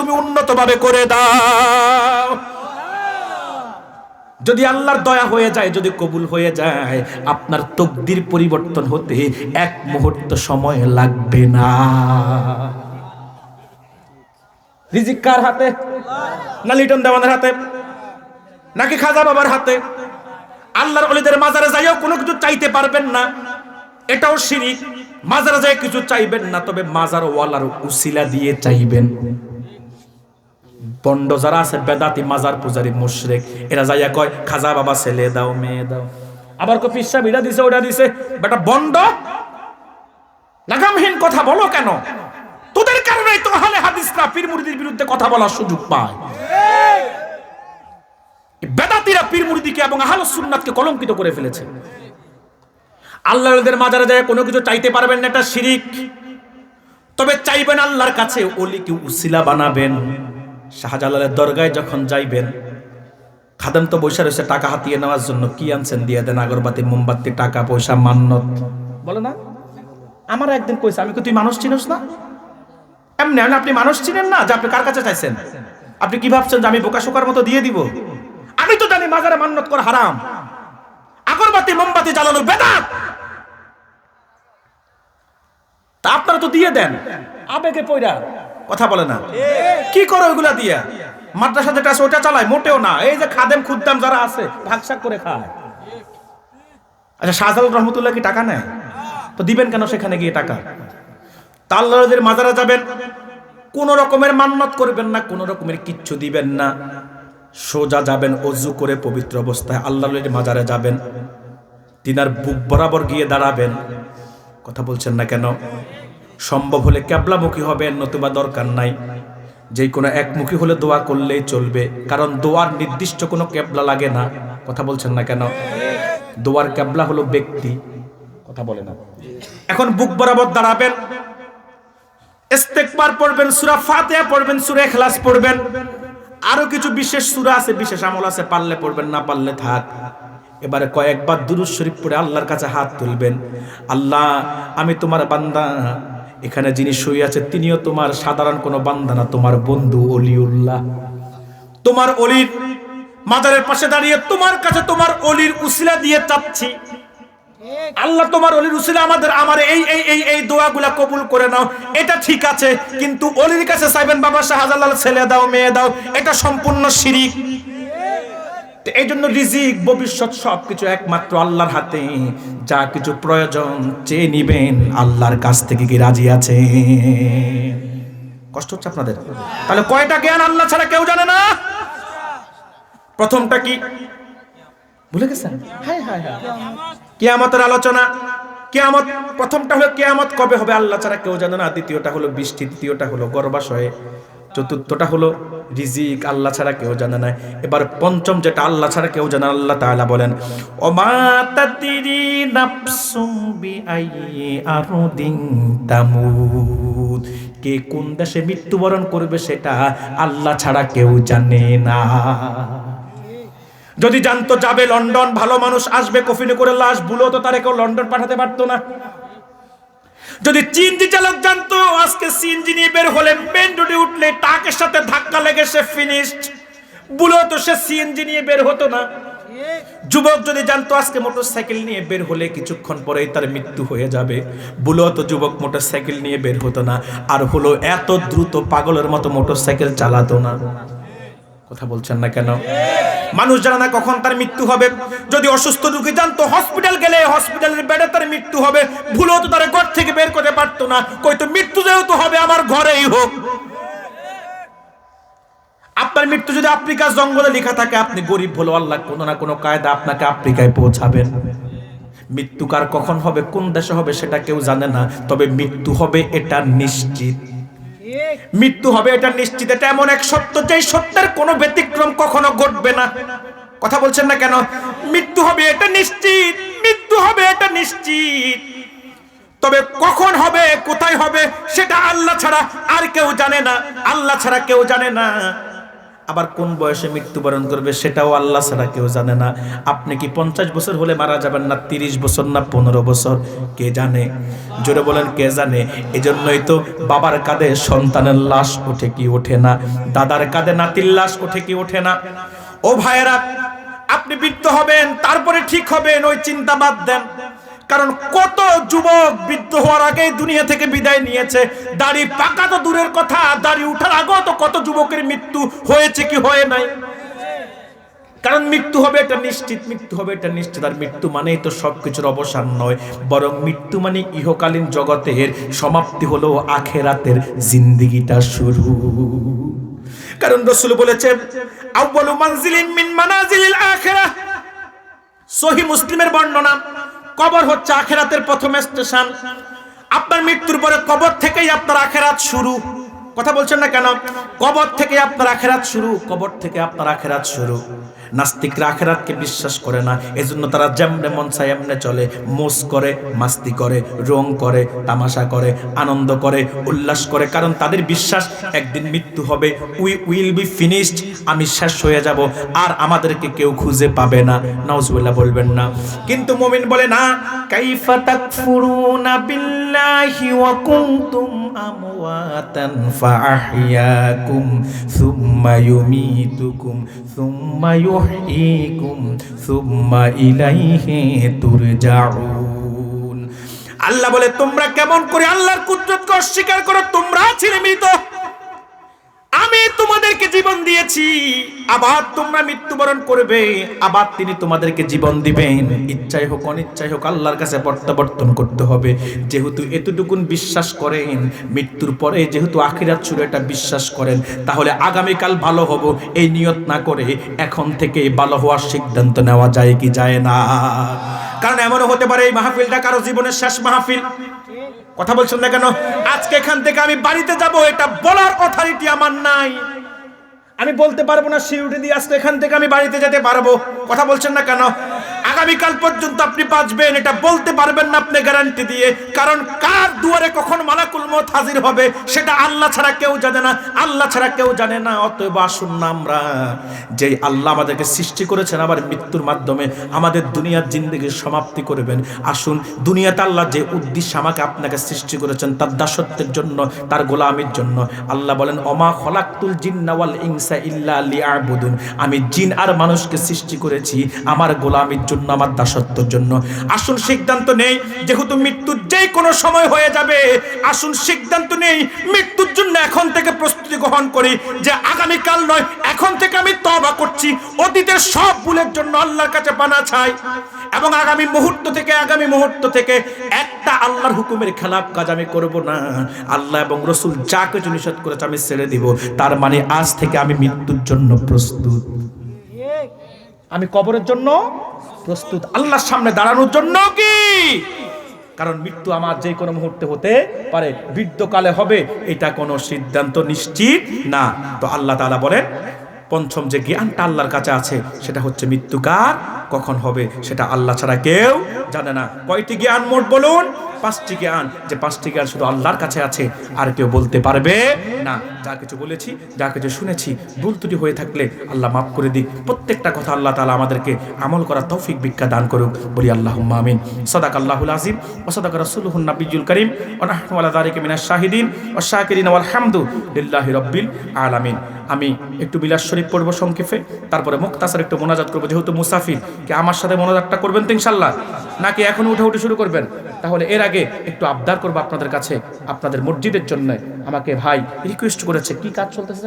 তুমি উন্নতভাবে করে দাও। যদি আল্লাহর দয়া হয়ে যায়, যদি কবুল হয়ে যায়, আপনার তকদির পরিবর্তন হতে এক মুহূর্ত সময় লাগবে না। রিজিক কার হাতে? না লিটন দেওয়ানের হাতে, নাকি খাজা বাবার হাতে? আল্লাহর ওলিদের মাজারে যাইও কোনো কিছু চাইতে পারবেন না, এটাও শিরিক। মাজারে যায় কিছু চাইবেন না, তবে মাজার ওয়ালার উসিলা দিয়ে চাইবেন। বন্ড যারা আছে, বেদাতি, মাজার পূজারি, মুশরিক, এরা যাইয়া কয় খাজা বাবা ছেলে দাও, মেয়ে দাও। আবার কো পীর সাহেব এটা দিছে, ওটা দিছে। বেটা বন্ড, লাগামহীন কথা বলো কেন? তোদের কারণেই তো আহলে হাদিসরা পীর মুরিদির বিরুদ্ধে কথা বলার সুযোগ পায়। বেদাতিরা পীর মুরিদিকে এবং আহলুস সুন্নাতকে কলঙ্কিত করে ফেলেছে। আল্লাহর মাজারে যায় কোনো কিছু চাইতে পারবেন না, এটা শিরিক। তবে চাইবেন আল্লাহর কাছে, ওলিকে উসিলা বানাবেন। শাহজালালের দরগায় যখন যাইবেন, খাদেম তো বৈশা রয়েছে টাকা হাতিয়ে নেওয়ার জন্য। কি আনছেন দিয়ে দেন, আগরবাতি, মোমবাতি, টাকা পয়সা, মান্নত। বলে না, আমার একদিন কইছে, আমি কি তুই মানুষ চিনিস না? এমনি আপনি মানুষ চিনেন না যে আপনি কার কাছে চাইছেন? আপনি কি ভাবছেন যে আমি বোকা শোকার মতো দিয়ে দিব? আমি তো জানি মাজারে মান্নত করা হারাম, আগরবাতি মোমবাতি জ্বালানো বেদাত। তা আপনারা তো দিয়ে দেন আবেগে পয়রা, কথা বলে না। কি করে ওইগুলা দিয়া? মাদ্রাসা যেটা আছে ওটা চালায়? মোটেও না। এই যে খাদেম খুদ্দাম যারা আছে ভাগসাক করে খায়। আচ্ছা, শাহজালাল রহমতুল্লাহ কি টাকা নেয়? তো দিবেন কেন সেখানে গিয়ে টাকা? আল্লাহর মাজারে যাবেন, কোন রকমের মান্নত করবেন না, কোন রকমের কিচ্ছু দিবেন না। সোজা যাবেন অজু করে পবিত্র অবস্থায়, আল্লাহর মাজারে যাবেন, তিনার বুক বরাবর গিয়ে দাঁড়াবেন। কথা বলছেন না কেন? সম্ভব হলে ক্যাবলামুখী হবেন, নতুবা দরকার নাই। যে কোনো একমুখী হলে দোয়া করলেই চলবে, কারণ দোয়ার নির্দিষ্ট কোনো ক্যাবলা লাগে না। কথা বলছেন না কেন? দোয়ার ক্যাবলা হলো ব্যক্তি। কথা বলে না। এখন বুক বরাবর দাঁড়াবেন, ইস্তেগফার পড়বেন, সূরা ফাতিহা পড়বেন, সূরা ইখলাস পড়বেন। আরো কিছু বিশেষ সূরা আছে, বিশেষ আমল আছে, পারলে পড়বেন, না পারলে থাক। এবারে কয়েকবার দুরূদ শরীফ পড়ে আল্লাহর কাছে হাত তুলবেন। আল্লাহ, আমি তোমার বান্দা, এখানে যিনি শুয়ে আছে তিনিও তোমার সাধারণ কোনো বান্দা না, তোমার বন্ধু ওলিউল্লাহ। তোমার ওলির মাজারের পাশে দাঁড়িয়ে তোমার কাছে তোমার ওলির উসিলা দিয়ে চাচ্ছি। আল্লাহ, তোমার ওলির উসিলা আমার এই দোয়াগুলা কবুল করে নাও। এটা ঠিক আছে, কিন্তু ওলির কাছে চাইবেন বাবা শাহজালাল ছেলে দাও, মেয়ে দাও, এটা সম্পূর্ণ শিরিক। এই জন্য রিজিক, ভবিষ্যৎ সবকিছু একমাত্র আল্লাহর হাতে। যা কিছু প্রয়োজন চেয়ে নিবেন, আল্লাহর কাছ থেকে কি রাজি আছে? কষ্ট হচ্ছে আপনাদের? তাহলে কয়টা জ্ঞান আল্লাহ ছাড়া কেউ জানে না? প্রথমটা কি ভুলে গেছেন? কিয়ামতের আলোচনা। কিয়ামত, প্রথমটা হলো কিয়ামত কবে হবে আল্লাহ ছাড়া কেউ জানে না। দ্বিতীয়টা হলো বৃষ্টি, তৃতীয়টা হলো গর্ভাশয়ে, চতুর্থটা হলো রিজিক, আল্লাহ ছাড়া কেউ জানে না। এবার পঞ্চম যেটা আল্লাহ ছাড়া কেউ জানে, আল্লাহ তাআলা বলেন, ওমা তাদরি নাফসুম বিআইয়ি আরদিন তামুত। কে কোন দেশে মৃত্যুবরণ করবে সেটা আল্লাহ ছাড়া কেউ জানে না। যদি জানতো যাবে লন্ডন, ভালো মানুষ আসবে কফিনে করে লাশ, ভুলেও তো তারে কেউ লন্ডন পাঠাতে পারতো না। যদি সিএনজি চালক জানতো আজকে সিএনজি নিয়ে বের হলে মেন রোডে উঠলে ট্রাকের সাথে ধাক্কা লেগে সে ফিনিশড, ভুলেও তো সে সিএনজি নিয়ে বের হতো না। যুবক যদি জানতো আজকে মোটরসাইকেল নিয়ে বের হলে কিছুক্ষণ পরেই তার মৃত্যু হয়ে যাবে, ভুলেও তো যুবক মোটরসাইকেল নিয়ে বের হতো না। আর হলো এত দ্রুত পাগলের মতো মোটরসাইকেল চালাতো না। কথা বলছেন না কেন? মানুষ জানে না কখন তার মৃত্যু হবে। যদি অসুস্থ রোগী জানতো হসপিটাল গেলে হসপিটালের বেডে তার মৃত্যু হবে, ভুলেও তো তার ঘর থেকে বের করতে পারতো না। কইতো মৃত্যু যেহেতু হবে আমার ঘরেই হোক। আপনার মৃত্যু যদি আফ্রিকার জঙ্গলে লেখা থাকে, আপনি গরিব হলো আল্লাহ কোনো না কোনো কায়দা আপনাকে আফ্রিকায় পৌঁছাবেন। মৃত্যু কার কখন হবে, কোন দেশে হবে সেটা কেউ জানে না, তবে মৃত্যু হবে এটা নিশ্চিত। মৃত্যু হবে এটা নিশ্চিত। এটা এমন এক সত্য যে সত্যের কোনো ব্যতিক্রম কখনো ঘটবে না। কথা বলছেন না কেন? মৃত্যু হবে এটা নিশ্চিত, মৃত্যু হবে এটা নিশ্চিত। তবে কখন হবে, কোথায় হবে সেটা আল্লাহ ছাড়া আর কেউ জানে না। আল্লাহ ছাড়া কেউ জানে না। আবার কোন বয়সে মৃত্যুবরণ করবে সেটাও আল্লাহ ছাড়া কেউ জানে না। আপনি কি 50 বছর হলে মারা যাবেন, না 30 বছর, না 15 বছর? কে জানে? জোরে বলেন, কে জানে? এজন্যই তো বাবার কাঁধে সন্তানের লাশ ওঠে কি ওঠে না, দাদার কাঁধে নাতির লাশ ওঠে কি ওঠে না। ও ভাইয়েরা, আপনি বৃদ্ধ হবেন তারপরে ঠিক হবেন, ওই চিন্তা বাদ দেন। কারণ কত যুবক বৃদ্ধ হওয়ার আগেই দুনিয়া থেকে বিদায় নিয়েছে। দাড়ি পাকা তো দূরের কথা, দাড়ি উঠার আগেও তো কত যুবকের মৃত্যু হয়েছে কি হয় নাই। কারণ মৃত্যু হবে এটা নিশ্চিত, মৃত্যু হবে এটা নিশ্চিত। আর মৃত্যু মানেই তো সবকিছুর অবসান নয়, বরং মৃত্যু মানে ইহকালীন জগতের সমাপ্তি, হলো আখেরাতের জিন্দেগিটা শুরু। কারণ রাসূল বলেছেন, আউয়ালু মানজিলিন মিন মানাজিলিল আখিরাহ। সহিহ মুসলিমের বর্ণনা, কবর হচ্ছে আখিরাতের প্রথম স্টেশন। আপনার মৃত্যুর পরে কবর থেকেই আপনার আখিরাত শুরু। কথা বলছেন না কেন? কবর থেকে আপনার আখিরাত শুরু, কবর থেকে আপনার আখিরাত শুরু। নাস্তিকরা আখিরাতকে বিশ্বাস করে না, এজন্য তারা যেমনে মন চায় এমনে চলে, মোজ করে, মাস্তি করে, রং করে, তামাশা করে, আনন্দ করে, উল্লাস করে। কারণ তাদের বিশ্বাস একদিন মৃত্যু হবে, উই উইল বি ফিনিশড, আমি শেষ হয়ে যাব, আর আমাদেরকে কেউ খুঁজে পাবে না। নাউজুবিল্লাহ বলবেন না। কিন্তু মুমিন বলে না, কাইফা তাকফুরুনা বিল্লাহি ওয়া কুনতুম আমওয়াতান ফাআহইয়াকুম সুম্মা ইউমীতুকুম সুম্মা ইউহয়িকুম সুম্মা ইলাইহি তুরজাউন। আল্লাহ বলে, তোমরা কেমন করে আল্লাহর কুদরতকে অস্বীকার করো? তোমরা ছিলে মৃত, আমি তোমাদেরকে জীবন দিয়েছি, আবার তোমরা মৃত্যুবরণ করবে, আবার তিনি তোমাদেরকে জীবন দিবেন। ইচ্ছাই হোক অনিচ্ছাই হোক আল্লাহর কাছে প্রত্যাবর্তন করতে হবে। যেহেতু এতটুকুন বিশ্বাস করেন, মৃত্যুর পরে যেহেতু আখিরাত শুরু, এটা বিশ্বাস করেন, তাহলে আগামীকাল ভালো হব এই নিয়ত না করে এখন থেকে ভালো হওয়ার সিদ্ধান্ত নেওয়া যায় কি যায় না? কারণ এমনও হতে পারে এই মাহফিলটা কারো জীবনের শেষ মাহফিল। কথা বলছেন না কেন? আজকে এখান থেকে আমি বাড়িতে যাব, এটা বলার অথরিটি আমার নাই। আমি বলতে পারবো না সিউড়ি দিয়ে আজকে এখান থেকে আমি বাড়িতে যেতে পারবো। কথা বলছেন না কেন? আগামীকাল পর্যন্ত আপনি বাঁচবেন, এটা বলতে পারবেন না আপনি গ্যারান্টি দিয়ে। কারণ কার দুয়ারে কখন মালাকুল মউত হাজির হবে সেটা আল্লাহ ছাড়া কেউ জানে না, আল্লাহ ছাড়া কেউ জানে না। অতএব আসুন না, আমরা যে আল্লাহ আমাদেরকে সৃষ্টি করেছেন আবার মৃত্যুর মাধ্যমে আমাদের দুনিয়ার জিন্দেগির সমাপ্তি করবেন, আসুন দুনিয়াতে আল্লাহ যে উদ্দেশ্যে আমাকে আপনাকে সৃষ্টি করেছেন তার দাসত্বের জন্য, তার গোলামির জন্য। আল্লাহ বলেন, ওমা খলাকতুল জিন্না ওয়াল ইনসা ইল্লা লিয়াবুদুন। আমি জিন আর মানুষকে সৃষ্টি করেছি আমার গোলামির জন্য, আমার দাসত্বের জন্য। আসুন সিদ্ধান্ত নেই, যেহেতু মৃত্যুর যে কোনো সময় হয়ে যাবে, আসুন সিদ্ধান্ত নেই মৃত্যুর জন্য এখন থেকে প্রস্তুতি গ্রহণ করি, যে আগামীকাল নয় এখন থেকে আমি তওবা করছি, অতীতের সব ভুলের জন্য আল্লাহর কাছে পানা চাই, এবং আগামী মুহূর্ত থেকে একটা আল্লাহর হুকুমের খেলাফ কাজ আমি করব না। আল্লাহ এবং রাসূল যা কিছু নিষেধ করেছে আমি ছেড়ে দিব। তার মানে আজ থেকে আমি মৃত্যুর জন্য প্রস্তুত, আমি কবরের জন্য প্রস্তুত, আল্লাহর সামনে দাঁড়ানোর জন্য কি? কারণ মৃত্যু আমার যে কোনো মুহূর্তে হতে পারে, বৃদ্ধকালে হবে এটা কোনো সিদ্ধান্ত নিশ্চিত না। তো আল্লাহ তাআলা বলেন, পঞ্চম যে জ্ঞানটা আল্লাহর কাছে আছে সেটা হচ্ছে মৃত্যু কার কখন হবে সেটা আল্লাহ ছাড়া কেউ জানে না। কয়টি জ্ঞান মোট বলুন? 5টি জ্ঞান, যে 5টি জ্ঞান শুধু আল্লাহর কাছে আছে, আর কেউ বলতে পারবে না। যা কিছু বলেছি, যা কিছু শুনেছি, ভুল ত্রুটি হয়ে থাকলে আল্লাহ মাফ করে দিক। প্রত্যেকটা কথা আল্লাহ তাআলা আমাদেরকে আমল করার তৌফিক ভিক্ষা দান করুক, বলি আল্লাহুম্মা আমিন। সাদাকাল্লাহুল আযীম ওয়া সাদাকা রাসূলুহুন নাবিয়্যুল কারীম ওয়া নাহনু আলা যালিকা মিনাশ শাহিদিন ওয়াশ শাকিরিন ওয়াল হামদু লিল্লাহি রাব্বিল আলামিন। আমি একটু বিলাস শরীফ পড়ব সংক্ষেপে, তারপরে মুক্তাসার একটু মোনাজাত করব। যেহেতু মুসাফির, কি আমার সাথে মোনাজাতটা করবেন তো ইনশাআল্লাহ, নাকি এখন উঠে শুরু করবেন? তাহলে এর আগে একটু আবদার করব আপনাদের কাছে, আপনাদের মসজিদের জন্য আমাকে ভাই রিকোয়েস্ট করেছে, কি কাজ চলতেছে